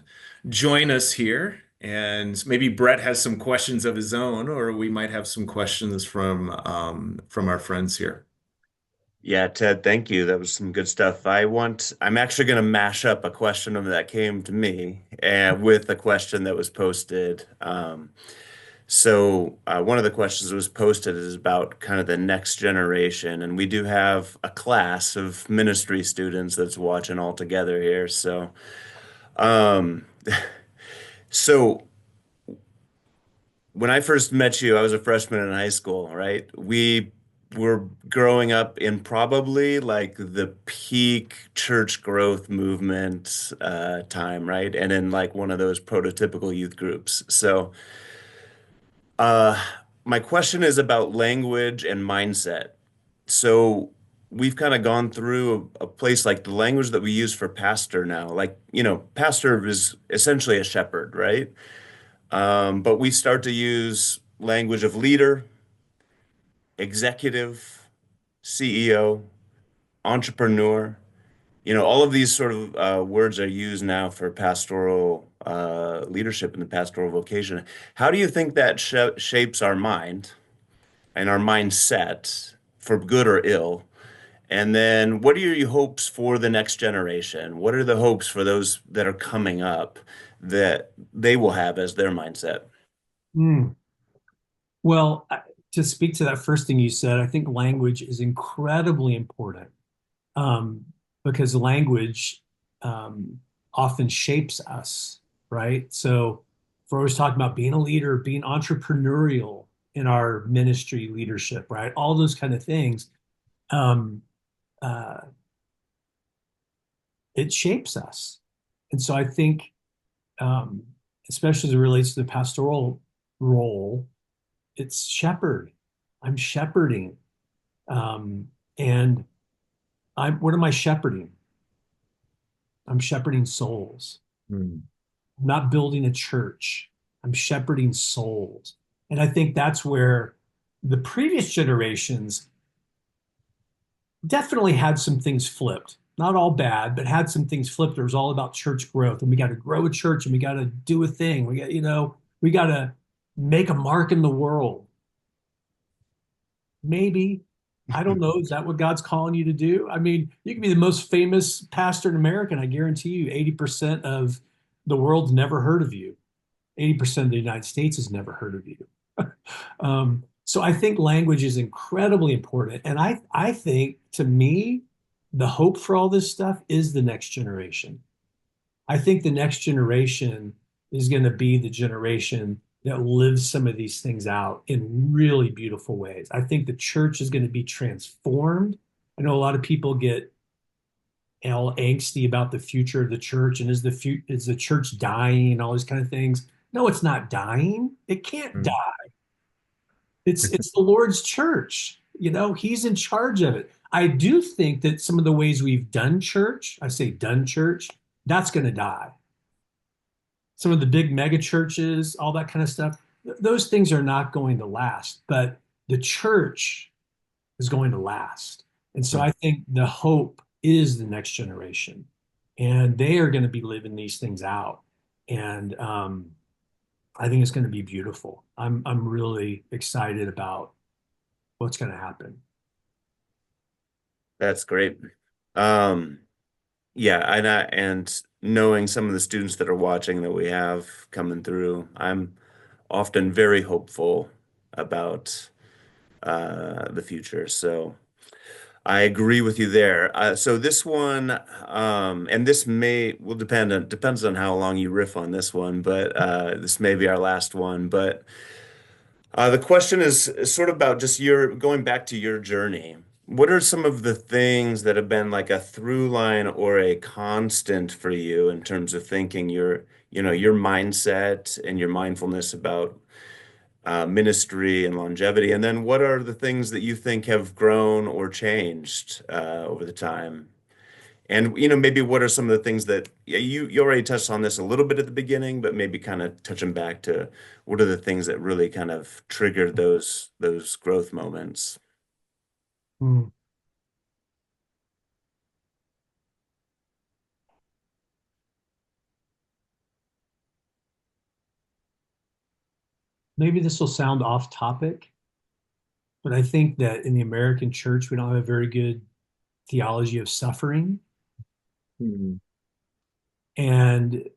join us here. And maybe Brett has some questions of his own, or we might have some questions from our friends here. Yeah, Ted, thank you. That was some good stuff. I'm actually going to mash up a question that came to me and with a question that was posted. One of the questions that was posted is about kind of the next generation. And we do have a class of ministry students that's watching all together here. Um, so when I first met you, I was a freshman in high school, right? We were growing up in probably like the peak church growth movement time, right? And in like one of those prototypical youth groups. Uh, my question is about language and mindset. So we've kind of gone through a place like the language that we use for pastor now. Like, pastor is essentially a shepherd, right? But we start to use language of leader, executive, CEO, entrepreneur. All of these sort of words are used now for pastoral leadership in the pastoral vocation. How do you think that shapes our mind and our mindset for good or ill? And then what are your hopes for the next generation? What are the hopes for those that are coming up that they will have as their mindset? Mm. Well, to speak to that first thing you said, I think language is incredibly important um, because language often shapes us, right? So, if we're always talking about being a leader, being entrepreneurial in our ministry leadership, right? All those kind of things, um, uh, it shapes us. And so, I think, um, especially as it relates to the pastoral role, it's shepherd. I'm shepherding. Um, and what am I shepherding? I'm shepherding souls. Hmm. I'm not building a church. I'm shepherding souls. And I think that's where the previous generations definitely had some things flipped. Not all bad, but had some things flipped. It was all about church growth. And we got to grow a church and we got to do a thing. We got to make a mark in the world. Maybe. I don't know. Is that what God's calling you to do? I mean, you can be the most famous pastor in America, and I guarantee you 80% of the world's never heard of you. 80% of the United States has never heard of you. So I think language is incredibly important. And I think to me, the hope for all this stuff is the next generation. I think the next generation is going to be the generation that lives some of these things out in really beautiful ways. I think the church is going to be transformed. I know a lot of people get all angsty about the future of the church and is the church dying and all these kind of things. No, it's not dying. It can't die. Mm. It's the Lord's church. You know, He's in charge of it. I do think that some of the ways we've done church, I say done church, that's going to die. Some of the big mega churches, all that kind of stuff, those things are not going to last. But the church is going to last. And so I think the hope is the next generation, and they are going to be living these things out. And I think it's going to be beautiful. I'm really excited about what's going to happen. That's great. Um, yeah, and knowing some of the students that are watching that we have coming through, I'm often very hopeful about the future. So I agree with you there. So this one, and this may will depends on how long you riff on this one, but this may be our last one. But the question is sort of about just your going back to your journey. What are some of the things that have been like a through line or a constant for you in terms of thinking your mindset and your mindfulness about ministry and longevity? And then what are the things that you think have grown or changed over the time? And maybe what are some of the things that yeah, you already touched on this a little bit at the beginning, but maybe kind of touching back to what are the things that really kind of triggered those growth moments? Hmm. Maybe this will sound off topic, but I think that in the American church, we don't have a very good theology of suffering. Mm. And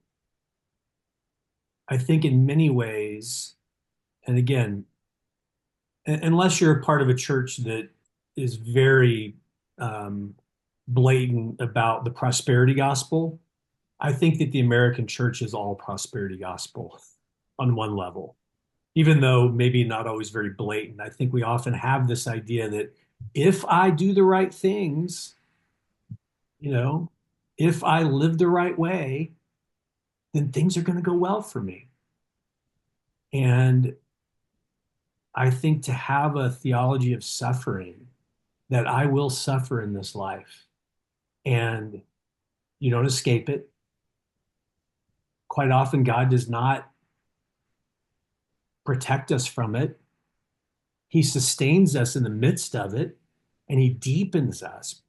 I think in many ways, and again, unless you're a part of a church that is very um, blatant about the prosperity gospel, I think that the American church is all prosperity gospel on one level, even though maybe not always very blatant. I think we often have this idea that if I do the right things, you know, if I live the right way, then things are going to go well for me. And I think to have a theology of suffering, that I will suffer in this life and you don't escape it. Quite often, God does not protect us from it. He sustains us in the midst of it and He deepens us.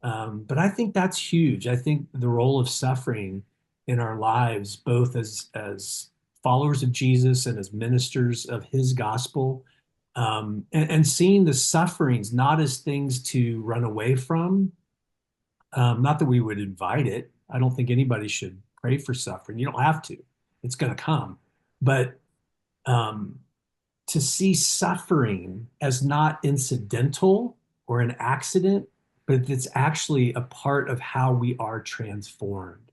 But I think that's huge. I think the role of suffering in our lives, both as followers of Jesus and as ministers of His gospel, and seeing the sufferings not as things to run away from. Not that we would invite it. I don't think anybody should pray for suffering. You don't have to. It's going to come. But um, to see suffering as not incidental or an accident, but it's actually a part of how we are transformed.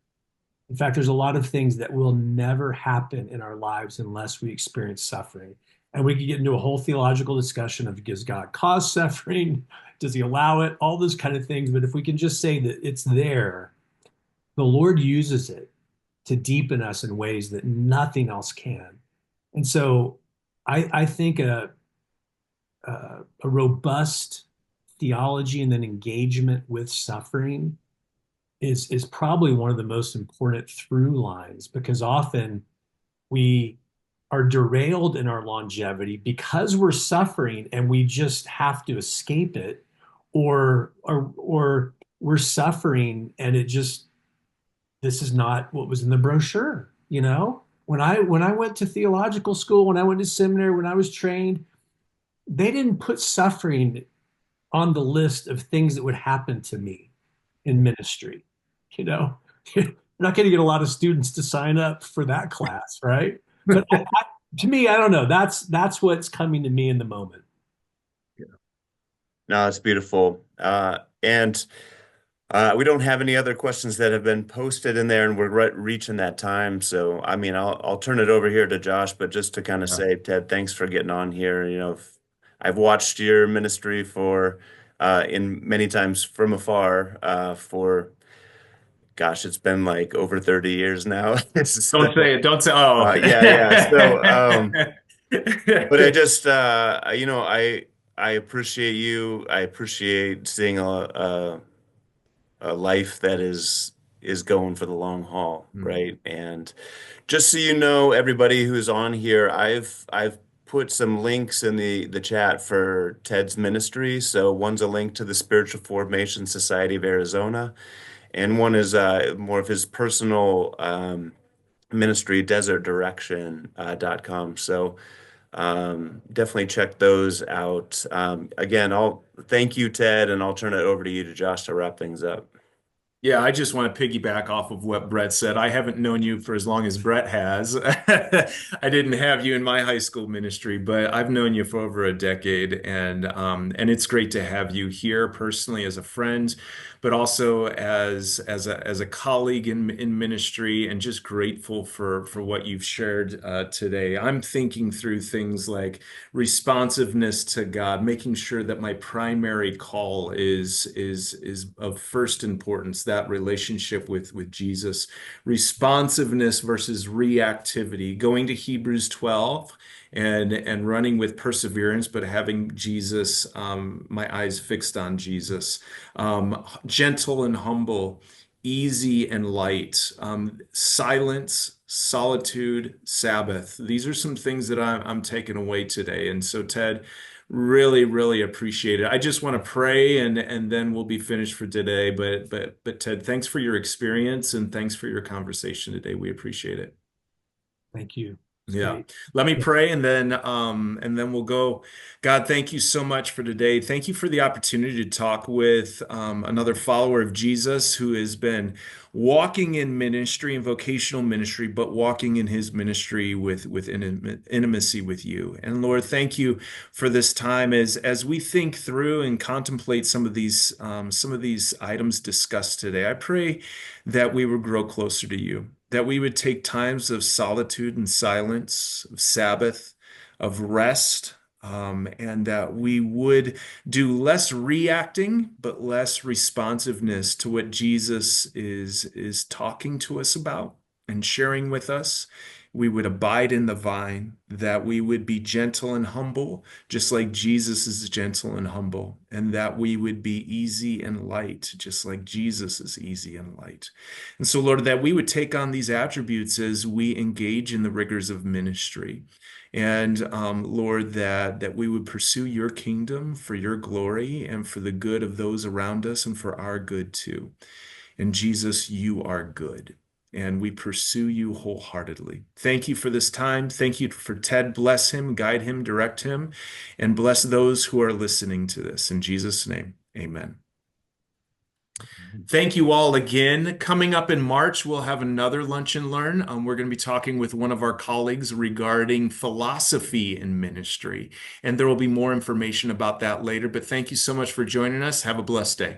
In fact, there's a lot of things that will never happen in our lives unless we experience suffering. And we could get into a whole theological discussion of does God cause suffering? Does He allow it? All those kind of things. But if we can just say that it's there, the Lord uses it to deepen us in ways that nothing else can. And so I think a robust theology and then engagement with suffering is probably one of the most important through lines because often we are derailed in our longevity because we're suffering and we just have to escape it or we're suffering and it just this is not what was in the brochure, you know? When I went to theological school, when I went to seminary, when I was trained, they didn't put suffering on the list of things that would happen to me in ministry. You know, you're not going to get a lot of students to sign up for that class, right? But to me, I don't know. That's what's coming to me in the moment. No, it's beautiful. And We don't have any other questions that have been posted in there, and we're reaching that time. So, I mean, I'll turn it over here to Josh, but just to kind of Yeah. say, Ted, thanks for getting on here. I've watched your ministry for in many times from afar for gosh, it's been like over 30 years now. So, Don't say it. Don't say, oh. yeah, yeah. So, but I just I appreciate you. I appreciate seeing a life that is going for the long haul, Hmm. right? And just so you know, everybody who's on here, I've put some links in the chat for Ted's ministry. So one's a link to the Spiritual Formation Society of Arizona, and one is more of his personal ministry, desertdirection.com. So definitely check those out. Again, I'll thank you, Ted, and I'll turn it over to you to Josh to wrap things up. Yeah, I just want to piggyback off of what Brett said. I haven't known you for as long as Brett has. I didn't have you in my high school ministry, but I've known you for over a decade, and it's great to have you here personally as a friend, but also as a colleague in ministry, and just grateful for what you've shared today. I'm thinking through things like responsiveness to God, making sure that my primary call is of first importance, that relationship with Jesus, responsiveness versus reactivity, going to Hebrews 12 and running with perseverance, but having Jesus, my eyes fixed on Jesus, gentle and humble, easy and light, silence, solitude, Sabbath. These are some things that I'm taking away today. And so, Ted, really, really appreciate it. I just want to pray and then we'll be finished for today. But Ted, thanks for your experience and thanks for your conversation today. We appreciate it. Thank you. It's Yeah. great. Let me pray and then we'll go. God, thank you so much for today. Thank you for the opportunity to talk with another follower of Jesus who has been walking in ministry and vocational ministry, but walking in his ministry with intimacy with you. And Lord, thank you for this time as we think through and contemplate some of these items discussed today. I pray that we would grow closer to you, that we would take times of solitude and silence, of Sabbath, of rest, and that we would do less reacting, but less responsiveness to what Jesus is talking to us about and sharing with us. We would abide in the vine, that we would be gentle and humble, just like Jesus is gentle and humble, and that we would be easy and light, just like Jesus is easy and light. And so, Lord, that we would take on these attributes as we engage in the rigors of ministry. And Lord, that we would pursue your kingdom for your glory and for the good of those around us and for our good too. And Jesus, you are good. And we pursue you wholeheartedly. Thank you for this time. Thank you for Ted. Bless him, guide him, direct him, and bless those who are listening to this. In Jesus' name, amen. Thank you all again. Coming up in March, we'll have another Lunch and Learn. We're going to be talking with one of our colleagues regarding philosophy in ministry, and there will be more information about that later. But thank you so much for joining us. Have a blessed day.